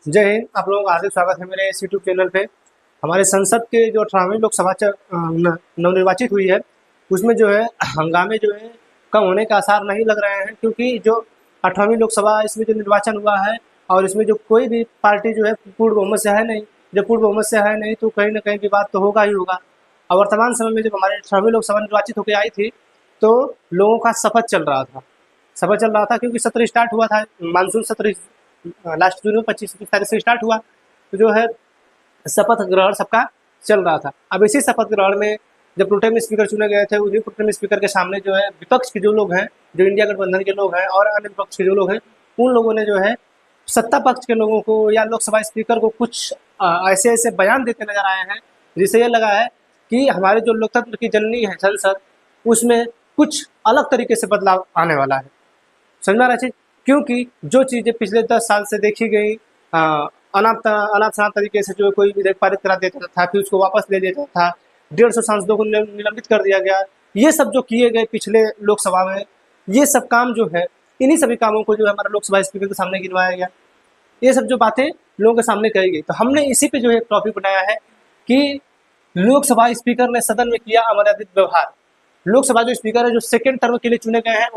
जय हिंद। आप लोगों का हार्दिक स्वागत है मेरे इस यूट्यूब चैनल पे। हमारे संसद के जो 18वीं लोकसभा नवनिर्वाचित हुई है, उसमें जो है हंगामे जो है कम होने के आसार नहीं लग रहे हैं, क्योंकि जो 18वीं लोकसभा इसमें जो निर्वाचन हुआ है और इसमें जो कोई भी पार्टी जो है पूर्ण बहुमत से है नहीं। जब पूर्ण बहुमत से है नहीं तो कहीं ना कहीं विवाद तो होगा ही होगा। और वर्तमान समय में जब हमारी 18वीं लोकसभा निर्वाचित होकर आई थी तो लोगों का शपथ चल रहा था, क्योंकि सत्र स्टार्ट हुआ था, मानसून सत्र लास्ट जून में 25 तारीख से स्टार्ट हुआ। तो जो है शपथ ग्रहण सबका चल रहा था। अब इसी शपथ ग्रहण में जब प्रोटेम स्पीकर चुने गए थे, उन्हीं प्रोटेम स्पीकर के सामने जो है विपक्ष के जो लोग हैं, जो इंडिया गठबंधन के लोग हैं और अन्य विपक्ष के जो लोग हैं, उन लोगों ने जो है सत्ता पक्ष के लोगों को या लोकसभा स्पीकर को कुछ ऐसे ऐसे बयान देते नजर आए हैं, जिससे ये लगा है कि हमारे जो लोकतंत्र की जननी है संसद, उसमें कुछ अलग तरीके से बदलाव आने वाला है। समझ में आ रहा है? क्योंकि जो चीज़ें पिछले 10 साल से देखी गई, अनाप शनाप तरीके से जो कोई विधेयक पारित करा देता था, फिर उसको वापस ले देता था, 150 सांसदों को निलंबित कर दिया गया, ये सब जो किए गए पिछले लोकसभा में, ये सब काम जो है, इन्हीं सभी कामों को जो है हमारा लोकसभा स्पीकर के सामने गिनवाया गया। ये सब जो बातें लोगों के सामने कही गई, तो हमने इसी पे जो है एक टॉपिक बनाया है कि लोकसभा स्पीकर ने सदन में किया अमर्यादित व्यवहार। लोकसभा जो स्पीकर है, जो सेकेंड टर्म के लिए चुने गए हैं,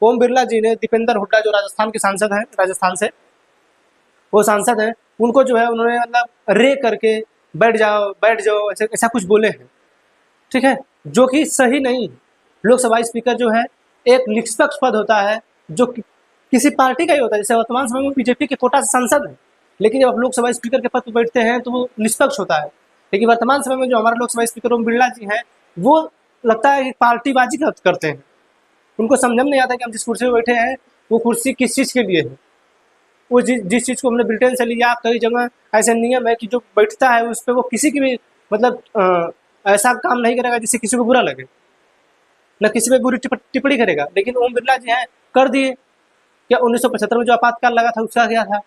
ओम बिरला जी ने दीपेंद्र हुड्डा, जो राजस्थान के सांसद हैं, राजस्थान से वो सांसद हैं, उनको जो है उन्होंने मतलब रे करके बैठ जाओ ऐसा ऐसा कुछ बोले हैं, ठीक है, जो कि सही नहीं। लोकसभा स्पीकर जो है एक निष्पक्ष पद होता है, जो किसी पार्टी का ही होता है। जैसे वर्तमान समय में बीजेपी के कोटा से सांसद है, लेकिन जब आप लोकसभा स्पीकर के पद पर बैठते हैं तो वो निष्पक्ष होता है। लेकिन वर्तमान समय में जो हमारे लोकसभा स्पीकर ओम बिरला जी हैं, वो लगता है कि पार्टीबाजी करते हैं। उनको समझ में नहीं आता कि हम जिस कुर्सी में बैठे हैं वो कुर्सी किस चीज़ के लिए है। वो जिस चीज़ को हमने ब्रिटेन से लिया, कई जगह ऐसे नियम है कि जो बैठता है उस पर वो किसी की भी मतलब ऐसा काम नहीं करेगा जिससे किसी को बुरा लगे, न किसी पे बुरी टिप्पणी करेगा। लेकिन ओम बिरला जी हैं, कर दिए। क्या 1975 में जो आपातकाल लगा था उसका क्या था?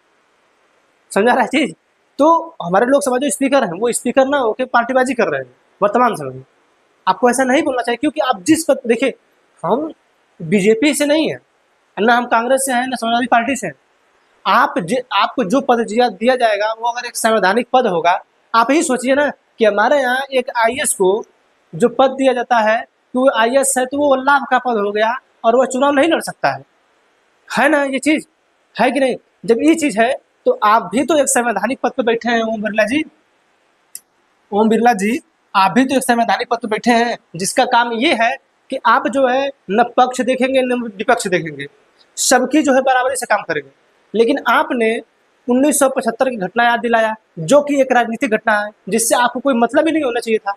समझा रहा है चीज़? तो हमारे लोकसभा जो स्पीकर हैं वो स्पीकर ना होकर पार्टीबाजी कर रहे हैं वर्तमान समय में। आपको ऐसा नहीं बोलना चाहिए, क्योंकि आप जिस पद, देखिए हम बीजेपी से नहीं है, ना हम कांग्रेस से हैं, ना समाजवादी पार्टी से हैं। आपको जो पद दिया जाएगा वो अगर एक संवैधानिक पद होगा, आप ही सोचिए ना कि हमारे यहाँ एक आईएएस को जो पद दिया जाता है, कि वो आईएएस है तो वो लाभ का पद हो गया और वह चुनाव नहीं लड़ सकता है ना? ये चीज़ है कि नहीं? जब ये चीज़ है तो आप भी तो एक संवैधानिक पद पर बैठे हैं ओम बिरला जी, आप भी तो एक संवैधानिक पद पर बैठे हैं, जिसका काम ये है कि आप जो है न पक्ष देखेंगे न विपक्ष देखेंगे, सबकी जो है बराबरी से काम करेंगे। लेकिन आपने 1975 की घटना याद दिलाया, जो कि एक राजनीतिक घटना है, जिससे आपको कोई मतलब ही नहीं होना चाहिए था,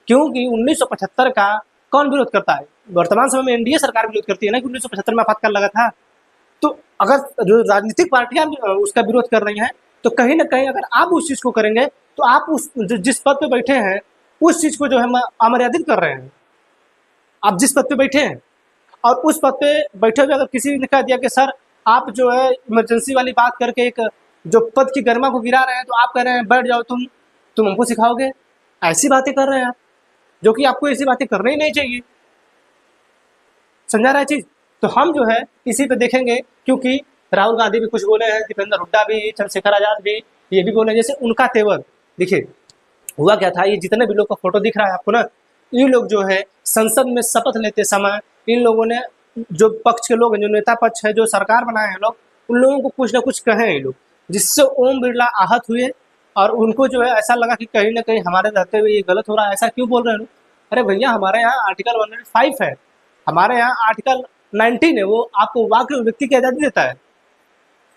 क्योंकि 1975 का कौन विरोध करता है? वर्तमान समय में एनडीए सरकार विरोध करती है ना कि 1975 में आपातकाल लगा था। तो अगर जो राजनीतिक पार्टियां उसका विरोध कर रही हैं, तो कहीं ना कहीं अगर आप उस चीज़ को करेंगे तो आप उस जिस पद पे बैठे हैं उस चीज़ को जो है अमर्यादित कर रहे हैं। आप जिस पद पे बैठे हैं और उस पद पे बैठे हुए अगर किसी ने कह दिया कि सर आप जो है इमरजेंसी वाली बात करके एक जो पद की गरिमा को गिरा रहे हैं, तो आप कह रहे हैं बैठ जाओ, तुम हमको सिखाओगे? ऐसी बातें कर रहे हैं आप, जो कि आपको ऐसी बातें करनी ही नहीं चाहिए। समझा रहा है चीज़? तो हम जो है इसी पे देखेंगे, क्योंकि राहुल गांधी भी कुछ बोले हैं, दीपेंद्र हुड्डा भी, चंद्रशेखर आजाद भी ये भी बोले। जैसे उनका तेवर देखिए, हुआ क्या था, ये जितने भी लोग का फोटो दिख रहा है आपको ना, ये लोग जो है संसद में शपथ लेते समय इन लोगों ने, जो पक्ष के लोग हैं, जो नेता पक्ष है, जो सरकार बनाए हैं लोग, उन लोगों को कुछ ना कुछ कहे ये लोग, जिससे ओम बिरला आहत हुए और उनको जो है ऐसा लगा कि कहीं ना कहीं हमारे रहते हुए ये गलत हो रहा है। ऐसा क्यों बोल रहे हैं लोग? अरे भैया, हमारे यहाँ आर्टिकल 105 है, हमारे यहाँ आर्टिकल 19 है, वो आपको वाक व्यक्ति की आज़ादी देता है।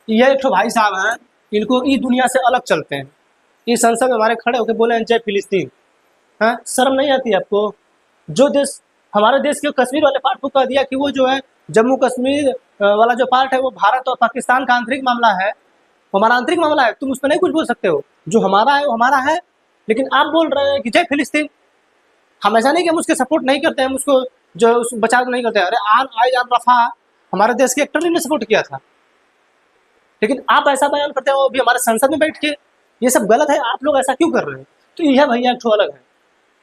ये एक भाई साहब हैं, इनको ई दुनिया से अलग चलते हैं, इस संसद में हमारे खड़े होकर बोले हैं जय फिलिस्तीन। हाँ, शर्म नहीं आती आपको? जो देश, हमारे देश के कश्मीर वाले पार्ट को कह दिया कि वो जो है जम्मू कश्मीर वाला जो पार्ट है वो भारत और पाकिस्तान का आंतरिक मामला है, हमारा आंतरिक मामला है, तुम उस पर नहीं कुछ बोल सकते हो, जो हमारा है वो हमारा है। लेकिन आप बोल रहे हैं कि जय फिलिस्तीन। हम ऐसा नहीं कि हम उसके सपोर्ट नहीं करते हैं, हम उसको जो उस बचाव नहीं करते हैं। अरे आर रफा हमारे देश के एक्टर ने सपोर्ट किया था, लेकिन आप ऐसा बयान करते हो अभी हमारे संसद में बैठ के। ये सब गलत है, आप लोग ऐसा क्यों कर रहे हैं? तो यह भैया एक अलग है।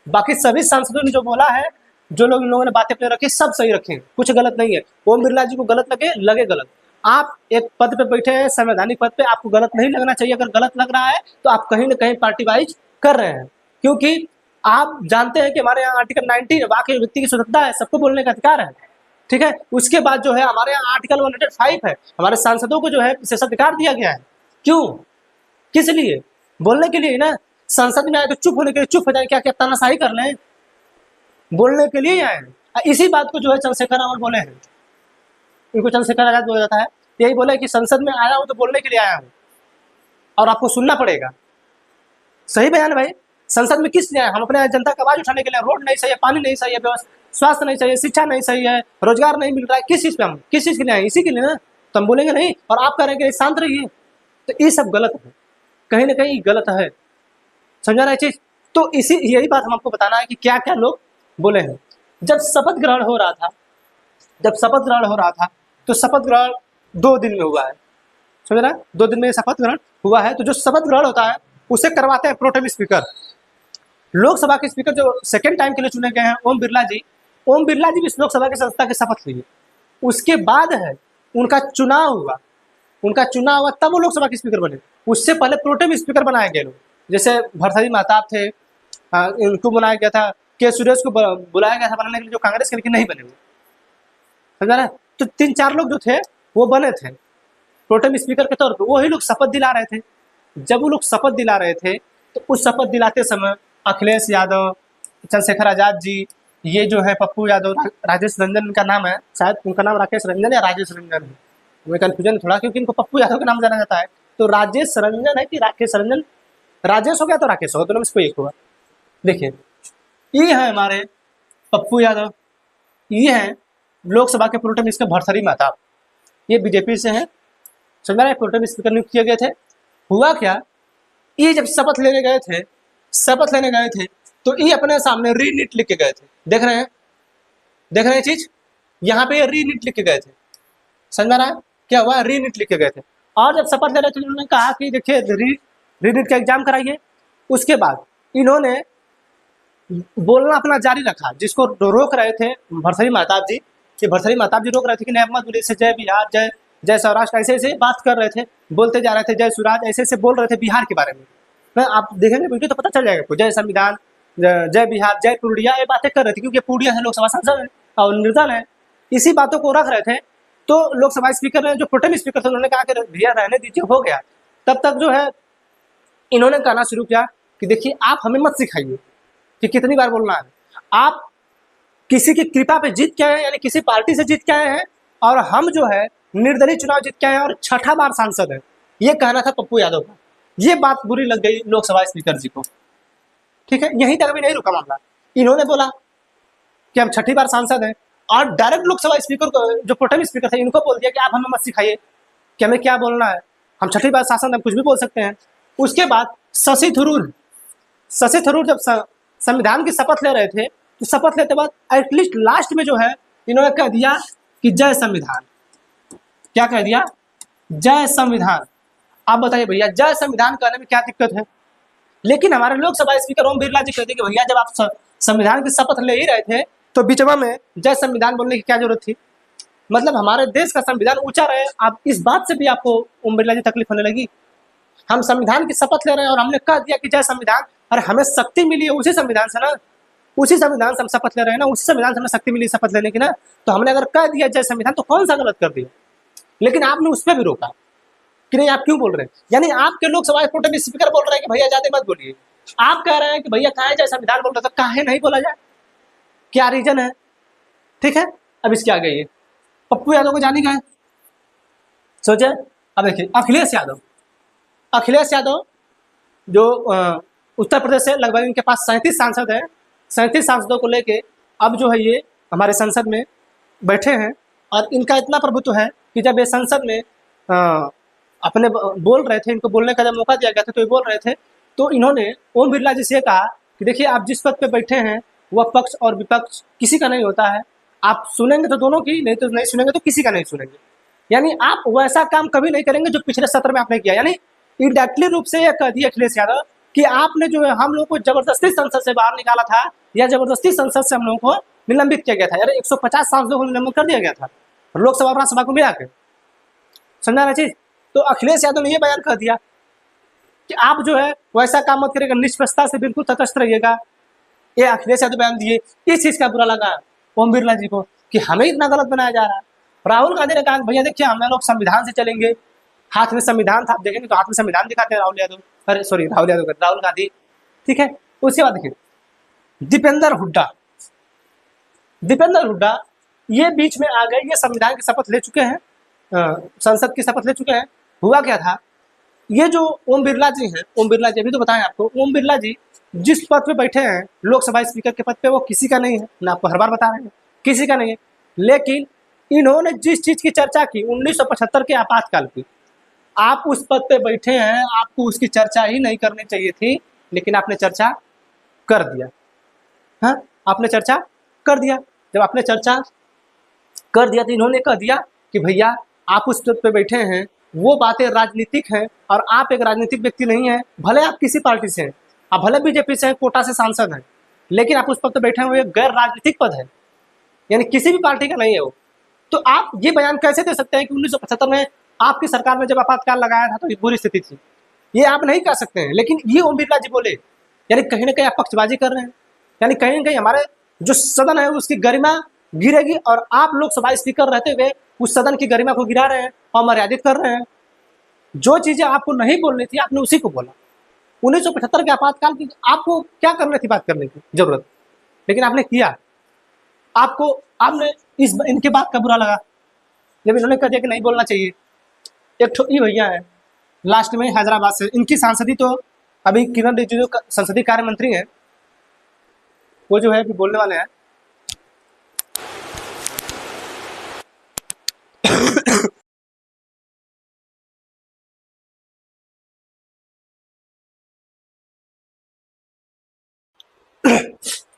बाकी सभी सांसदों ने जो बोला है, जो लोग इन लोगों ने बातें अपने रखी, सब सही रखे, कुछ गलत नहीं है। ओम बिरला जी को गलत लगे गलत, आप एक पद पे बैठे हैं, संवैधानिक पद पे, आपको गलत नहीं लगना चाहिए। अगर गलत लग रहा है तो आप कहीं ना कहीं पार्टी वाइज कर रहे हैं, क्योंकि आप जानते हैं कि हमारे यहाँ आर्टिकल 90 वाकई व्यक्ति की स्वतंत्रता है, सबको बोलने का अधिकार है, ठीक है। उसके बाद जो है हमारे यहाँ आर्टिकल 105 है, हमारे सांसदों को जो है विशेषाधिकार दिया गया है। क्यों, किस लिए? बोलने के लिए ना। संसद में आए तो चुप होने के लिए चुप हो जाए, क्या क्या तानाशाही कर लें? बोलने के लिए आए हैं। इसी बात को जो है चंद्रशेखर रावत बोले हैं, इनको चंद्रशेखर आजाद बोला जाता है, यही बोले कि संसद में आया हूं तो बोलने के लिए आया हूं और आपको सुनना पड़ेगा। सही बयान है भाई। संसद में किस लिए आए? हम अपने जनता का आवाज उठाने के लिए। रोड नहीं सही है, पानी नहीं सही है, स्वास्थ्य नहीं सही है, शिक्षा नहीं सही है, रोजगार नहीं मिल रहा है, किस चीज पे हम किस चीज के लिए आए? इसी के लिए ना। तो हम बोलेंगे नहीं और आप कह रहे हैं कि शांत रहिए, तो ये सब गलत है, कहीं ना कहीं गलत है। समझा रहे चीज? तो इसी यही बात हम आपको बताना है कि क्या क्या लोग बोले हैं। जब शपथ ग्रहण हो रहा था, तो शपथ ग्रहण 2 दिन में हुआ है, समझ रहे हैं? 2 दिन में शपथ ग्रहण हुआ है। तो जो शपथ ग्रहण होता है उसे करवाते हैं प्रोटेम स्पीकर। लोकसभा के स्पीकर जो सेकेंड टाइम के लिए चुने गए हैं, ओम बिरला जी भी इस लोकसभा की संस्था की शपथ लिए। उसके बाद है उनका चुनाव हुआ, तब वो लोकसभा के स्पीकर बने। उससे पहले प्रोटेम स्पीकर बनाए गए लोग, जैसे भरथरी महताब थे, इनको बनाया गया था, के सुरेश को बुलाया गया था बनाने के लिए, जो कांग्रेस के, लेकिन नहीं बने हुए। समझा ना? तो 3-4 लोग जो थे वो बने थे प्रोटेम स्पीकर के तौर पर। वही लोग शपथ दिला रहे थे। जब वो लोग शपथ दिला रहे थे तो उस शपथ दिलाते समय अखिलेश यादव, चंद्रशेखर आजाद जी, ये जो है पप्पू यादव, राजेश रंजन का नाम है, शायद उनका नाम राकेश रंजन या राजेश रंजन है, मुझे कन्फ्यूजन थोड़ा, क्योंकि इनको पप्पू यादव के नाम जाना जाता है। तो राजेश रंजन है कि राकेश रंजन? राजेश हो गया तो राकेश होगा, दोनों में से कोई एक होगा। देखिए, ये है हमारे पप्पू यादव, ये है लोकसभा के प्रोटेम स्पीकर भरथरी महताब, ये बीजेपी से हैं। समझ रहे हैं? प्रोटेम स्पीकर नियुक्त किए गए थे। हुआ क्या, ये जब शपथ लेने गए थे तो ये अपने सामने रीनीट लिख के गए थे। देख रहे हैं चीज, यहाँ पे रीनीट लिख के गए थे। समझ रहा है क्या हुआ? रीनीट लिख के गए थे। और जब शपथ ले रहे थे उन्होंने कहा कि देखिए रीनीट का एग्जाम कराइए। उसके बाद इन्होंने बोलना अपना जारी रखा, जिसको रोक रहे थे भरथरी महताब जी, रोक रहे थे कि नहीं मत बोलिए, जय बिहार, जय सौराष्ट्र, ऐसे बात कर रहे थे, बोलते जा रहे थे, जय सुराज, ऐसे बोल रहे थे बिहार के बारे में। आप देखेंगे वीडियो तो पता चल जाएगा आपको। जय संविधान, जय बिहार, जय पूर्णिया, ये बातें कर रहे थे, क्योंकि पूर्णिया है लोकसभा सांसद है और निर्दल है। इसी बातों को रख रहे थे। तो लोकसभा स्पीकर ने, जो प्रोटेम स्पीकर थे, उन्होंने कहा कि भैया रहने दीजिए, हो गया। तब तक जो है इन्होंने कहना शुरू किया कि देखिए आप हमें मत सिखाइए कि कितनी बार बोलना है। आप किसी की कृपा पे जीत के आए हैं, यानी किसी पार्टी से जीत के आए हैं, और हम जो है निर्दलीय चुनाव जीत के आए हैं और 6ठा बार सांसद है। ये कहना था पप्पू यादव का। ये बात बुरी लग गई लोकसभा स्पीकर जी को, ठीक है। यहीं तक भी नहीं रुका मामला। इन्होंने बोला कि हम 6ठी बार सांसद हैं, और डायरेक्ट लोकसभा स्पीकर को, जो प्रोटेम स्पीकर थे, इनको बोल दिया कि आप हमें मत सिखाइए कि हमें क्या बोलना है, हम 6ठी बार सांसद, हम कुछ भी बोल सकते हैं। उसके बाद शशि थरूर जब संविधान की शपथ ले रहे थे, तो शपथ लेते बाद एटलीस्ट लास्ट में जो है इन्होंने कह दिया कि जय संविधान। क्या कह दिया? जय संविधान। आप बताइए भैया, जय संविधान कहने में क्या दिक्कत है? लेकिन हमारे लोकसभा स्पीकर ओम बिरला जी कहते कि भैया जब आप संविधान की शपथ ले ही रहे थे तो बीचवा में जय संविधान बोलने की क्या जरूरत थी? मतलब हमारे देश का संविधान ऊंचा रहे, आप इस बात से भी आपको ओम बिरला जी तकलीफ होने लगी? हम संविधान की शपथ ले रहे हैं और हमने कह दिया कि जय संविधान। अरे हमें शक्ति मिली है उसी संविधान से ना, उसी संविधान से हम शपथ ले रहे हैं ना, उसी संविधान से हमें शक्ति मिली शपथ लेने की ना। तो हमने अगर कह दिया जय संविधान तो कौन सा गलत कर दिया? लेकिन आपने उस पर भी रोका कि नहीं, आप क्यों बोल रहे हैं? यानी आपके लोकसभा प्रोटेम स्पीकर बोल रहे हैं कि भैया ज्यादा मत बोलिए। आप कह रहे हैं कि भैया काहे जय संविधान बोल रहे, तो काहे नहीं बोला जाए? क्या रीजन है? ठीक है, अब इसके आगे ये पप्पू यादव को जानी गए, सोचे। अब देखिए अखिलेश यादव जो उत्तर प्रदेश से, लगभग इनके पास 37 सांसद हैं। 37 सांसदों को लेके अब जो है ये हमारे संसद में बैठे हैं, और इनका इतना प्रभुत्व है कि जब ये संसद में अपने बोल रहे थे, इनको बोलने का जब मौका दिया गया था तो ये बोल रहे थे, तो इन्होंने ओम बिरला जी से कहा कि देखिए आप जिस पद पे बैठे हैं वह पक्ष और विपक्ष किसी का नहीं होता है, आप सुनेंगे तो दोनों की, नहीं तो नहीं सुनेंगे तो किसी का नहीं सुनेंगे। यानी आप वैसा काम कभी नहीं करेंगे जो पिछले सत्र में आपने किया। यानी इनडायरेक्टली रूप से यह कह दिया अखिलेश यादव कि आपने जो है हम लोग को जबरदस्ती संसद से बाहर निकाला था, या जबरदस्ती संसद से हम लोगों को निलंबित किया गया था। यार 150 सांसदों को निलंबित कर दिया गया था लोकसभा और राज्यसभा को मिला के। समझा ना चीज। तो अखिलेश यादव ने ये बयान कर दिया कि आप जो है वैसा काम मत करिएगा, निष्पक्षता से बिल्कुल तटस्थ रहिएगा। ये अखिलेश यादव बयान दिए। इस चीज का बुरा लगा ओम बिरला जी को कि हमें इतना गलत बनाया जा रहा है। राहुल गांधी ने कहा भैया देखिए हम लोग संविधान से चलेंगे, हाथ में संविधान था, आप देखेंगे तो हाथ में संविधान दिखाते हैं राहुल यादव, अरे सॉरी राहुल गांधी, ठीक है। उसके बाद देखिए दीपेंद्र हुड्डा ये बीच में आ गए, ये संविधान की शपथ ले चुके हैं, संसद की शपथ ले चुके हैं। हुआ क्या था, ये जो ओम बिरला जी हैं, ओम बिरला जी अभी तो बताएं आपको, ओम बिरला जी जिस पद पे बैठे हैं लोकसभा स्पीकर के पद पे, वो किसी का नहीं है, मैं आपको हर बार बता रहे हैं किसी का नहीं है। लेकिन इन्होंने जिस चीज की चर्चा की 1975 के आपातकाल की, आप उस पद पे बैठे हैं, आपको उसकी चर्चा ही नहीं करनी चाहिए थी, लेकिन आपने चर्चा कर दिया। हाँ, आपने चर्चा कर दिया। जब आपने चर्चा कर दिया तो इन्होंने कह दिया कि भैया आप उस पद पे बैठे हैं, वो बातें राजनीतिक हैं और आप एक राजनीतिक व्यक्ति नहीं है, भले आप किसी पार्टी से हैं, आप भले बीजेपी से हैं, कोटा से सांसद हैं, लेकिन आप उस पद पे बैठे हैं, वो एक गैर राजनीतिक पद है, यानी किसी भी पार्टी का नहीं है वो। तो आप ये बयान कैसे दे सकते हैं कि 1975 में आपकी सरकार ने जब आपातकाल लगाया था तो ये बुरी स्थिति थी, ये आप नहीं कह सकते हैं। लेकिन ये ओम बिरला जी बोले, यानी कहीं ना कहीं आप पक्षबाजी कर रहे हैं, यानी कहीं ना कहीं हमारे जो सदन है उसकी गरिमा गिरेगी, और आप लोकसभा स्पीकर रहते हुए उस सदन की गरिमा को गिरा रहे हैं और मर्यादित कर रहे हैं। जो चीजें आपको नहीं बोलनी थी आपने उसी को बोला। 1975 के आपातकाल की आपको क्या करनी थी, बात करने की जरूरत, लेकिन आपने किया। आपने इनके बात का बुरा लगा जब इन्होंने कह दिया कि नहीं बोलना चाहिए। एक ठोकी भैया है लास्ट में हैदराबाद से, इनकी सांसदी तो अभी किरण रिजिजू संसदीय कार्य मंत्री हैं, वो जो है अभी बोलने वाले हैं।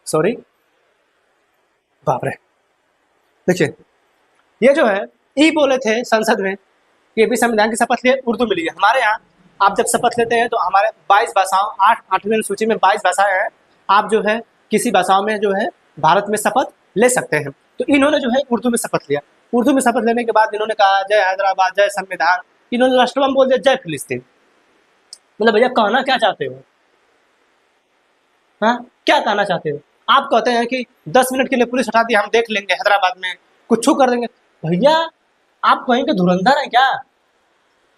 सॉरी, बाप रे। देखिए ये जो है ये बोले थे संसद में कि भी संविधान की शपथ लिए उर्दू मिली है। हमारे यहाँ आप जब शपथ लेते हैं तो हमारे 22 भाषाओं 8वीं सूची में 22 भाषाएं हैं, आप जो है किसी भाषाओं में जो है भारत में शपथ ले सकते हैं। तो इन्होंने जो है उर्दू में शपथ लिया। उर्दू में शपथ लेने के बाद इन्होंने कहा जय हैदराबाद, जय संविधान, इन्होंने राष्ट्रगान बोल दिया जय फिलिस्तीन। मतलब भैया कहना क्या चाहते हो, हाँ क्या कहना चाहते हो? आप कहते हैं कि 10 मिनट के लिए पुलिस हटा दी, हम देख लेंगे हैदराबाद में कुछ कर देंगे। भैया आप कहीं के धुरंधर हैं क्या?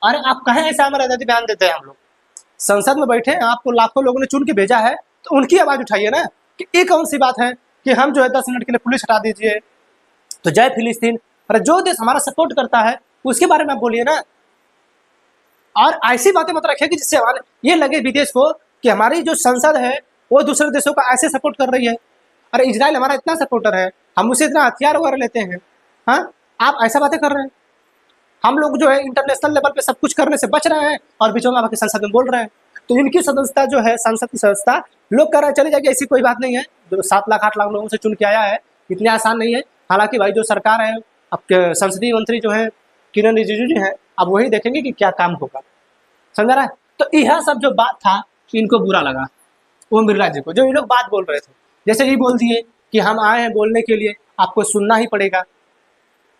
अरे आप कहें ऐसा हमारे आजादी बयान देते हैं हम लोग, संसद में बैठे हैं, आपको लाखों लोगों ने चुन के भेजा है, तो उनकी आवाज उठाइए ना कि ये कौन सी बात है कि हम जो है 10 मिनट के लिए पुलिस हटा दीजिए तो जय फिलिस्तीन। अरे जो देश हमारा सपोर्ट करता है उसके बारे में आप बोलिए ना, और ऐसी बातें मत रखिए कि जिससे हमारे ये लगे विदेश को कि हमारी जो संसद है वो दूसरे देशों का ऐसे सपोर्ट कर रही है। अरे इजराइल हमारा इतना सपोर्टर है, हम उसे इतना हथियार वगैरह लेते हैं, हाँ आप ऐसा बातें कर रहे हैं। हम लोग जो है इंटरनेशनल लेवल पे सब कुछ करने से बच रहे हैं और बीचों में आके संसद में बोल रहे हैं। तो इनकी सदस्यता जो है, संसद की सदस्यता लोग कह रहे हैं चली जाएगी, ऐसी कोई बात नहीं है। जो 7 लाख 8 लाख लोगों से चुन के आया है, इतनी आसान नहीं है। हालांकि भाई जो सरकार है, अब संसदीय मंत्री जो है किरण रिजिजू जी हैं, अब वही देखेंगे कि क्या काम होगा, समझ रहा है। तो यह सब जो बात था इनको बुरा लगा ओम बिरला जी को, जो ये लोग बात बोल रहे थे, जैसे ये बोल दिए कि हम आए हैं बोलने के लिए, आपको सुनना ही पड़ेगा।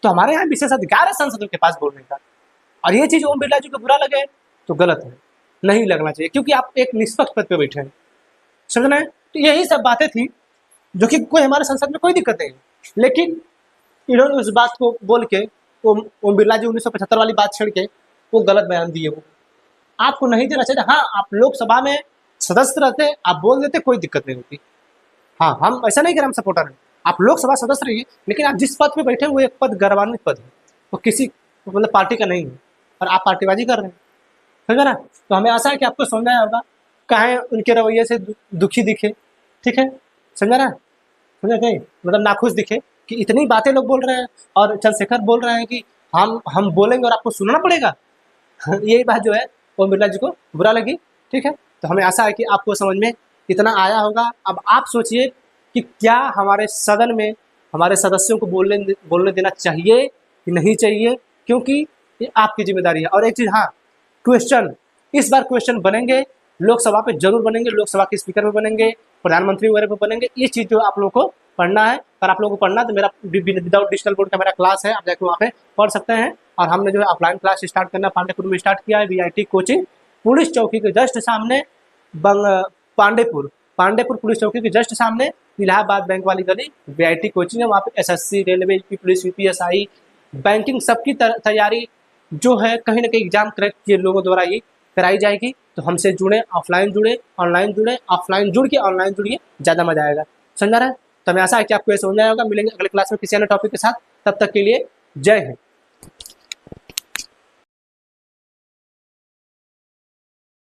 तो हमारे यहाँ विशेषाधिकार है सांसदों के पास बोलने का, और ये चीज ओम बिरला जी को बुरा लगे तो गलत है, नहीं लगना चाहिए, क्योंकि आप एक निष्पक्ष पद पे बैठे हैं, समझना है। तो यही सब बातें थी जो कि कोई हमारे संसद में कोई दिक्कत नहीं, लेकिन इन्होंने उस बात को बोल के ओम बिरला जी 1975 वाली बात छेड़ के वो गलत बयान दिए। वो आपको नहीं देना चाहिए। हाँ आप लोकसभा में सदस्य रहते, आप बोल देते, कोई दिक्कत नहीं होती। हाँ हम ऐसा नहीं कि हम सपोर्टर हैं, आप लोकसभा सदस्य रहिए, लेकिन आप जिस पद पे बैठे हैं वो एक पद गौरवान्वित पद है, वो किसी मतलब पार्टी का नहीं है, और आप पार्टीबाजी कर रहे हैं, समझा ना। तो हमें आशा है कि आपको समझ आया होगा, कहें उनके रवैये से दुखी दिखे, ठीक है, समझा ना, समझा नहीं, मतलब नाखुश दिखे कि इतनी बातें लोग बोल रहे हैं, और चंद्रशेखर बोल रहे हैं कि हम बोलेंगे और आपको सुनना पड़ेगा। यही बात जो है ओम बिरला जी को बुरा लगी, ठीक है। तो हमें आशा है कि आपको समझ में इतना आया होगा। अब आप सोचिए कि क्या हमारे सदन में हमारे सदस्यों को बोलने देना चाहिए कि नहीं चाहिए, क्योंकि ये आपकी जिम्मेदारी है। और एक चीज़, हाँ क्वेश्चन, इस बार क्वेश्चन बनेंगे, लोकसभा पे जरूर बनेंगे, लोकसभा के स्पीकर पे बनेंगे, प्रधानमंत्री वगैरह पे बनेंगे। ये चीज़ जो आप लोगों को पढ़ना है, और आप लोगों को पढ़ना तो मेरा विदाउट डिजिटल बोर्ड का मेरा क्लास है, आप जाके वहाँ पे पढ़ सकते हैं। और हमने जो है ऑफलाइन क्लास स्टार्ट करना पांडेपुर में स्टार्ट किया है। वीआईटी कोचिंग पुलिस चौकी के जस्ट सामने पांडेपुर पुलिस चौकी के जस्ट सामने इलाहाबाद बैंक वाली गली वीआईटी कोचिंग है। वहाँ पे SSC, railway, UP police, UPSI, banking सबकी तैयारी जो है कहीं ना कहीं एग्जाम क्रैक किए लोगों द्वारा ही कराई जाएगी। तो हमसे जुड़े, ऑफलाइन जुड़े, ऑनलाइन जुड़े, ऑफलाइन जुड़ के ऑनलाइन जुड़िए, ज़्यादा मजा आएगा। समझा रहा है? तो हमें आशा है कि आपको ये समझ में आया होगा। मिलेंगे अगले क्लास में किसी अन्य टॉपिक के साथ, तब तक के लिए जय हिंद।